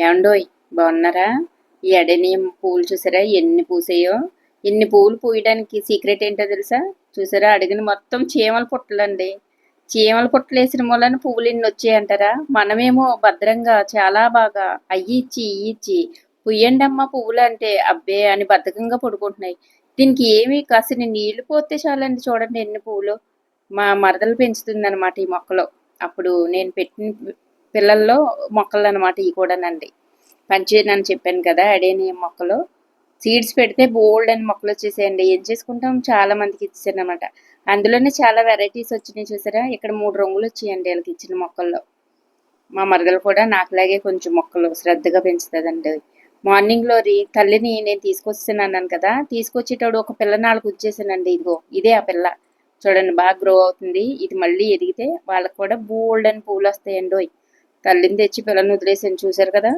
ఏమండోయ్ బాగున్నారా? ఈ అడేనియం పువ్వులు చూసారా ఎన్ని పూసాయో? ఇన్ని పువ్వులు పూయడానికి సీక్రెట్ ఏంటో తెలుసా? చూసారా అడిగిన మొత్తం చీమల పుట్టలండి. చీమల పుట్టలు వేసిన మూలన పువ్వులు ఇన్ని వచ్చాయంటారా? మనమేమో భద్రంగా చాలా బాగా అయ్యిచ్చి ఇయ్యిచ్చి పుయ్యండి అమ్మ పువ్వులు అంటే అబ్బే అని బద్ధకంగా పడుకుంటున్నాయి. దీనికి ఏమి కాసిన నీళ్లు పోతే చాలండి, చూడండి ఎన్ని పువ్వులు. మా మరదలు పెంచుతుంది అనమాట ఈ మొక్కలు. అప్పుడు నేను పెట్టిన పిల్లల్లో మొక్కలు అనమాట ఇవి కూడానండి. పంచేనని చెప్పాను కదా, అడేనియం మొక్కలు. సీడ్స్ పెడితే బోల్డ్ అని మొక్కలు వచ్చేసాయండి. ఏం చేసుకుంటాం, చాలా మందికి ఇచ్చాను అనమాట. అందులోనే చాలా వెరైటీస్ వచ్చినాయి చూసారా? ఇక్కడ 3 రంగులు వచ్చాయండి వీళ్ళకి ఇచ్చిన మొక్కల్లో. మా మరదలు కూడా నాకులాగే కొంచెం మొక్కలు శ్రద్ధగా పెంచుతుందండి. మార్నింగ్లో తల్లిని నేను తీసుకొస్తున్నాను కదా, తీసుకొచ్చేటప్పుడు ఒక పిల్ల నాలుగు వచ్చేసానండి. ఇదిగో ఇదే ఆ పిల్ల. చూడండి బాగా గ్రో అవుతుంది. ఇది మళ్ళీ ఎదిగితే వాళ్ళకి కూడా బోల్డ్ అని పూలు వస్తాయండి. తల్లిని తెచ్చి పిల్లని వదిలేసాను చూసారు కదా.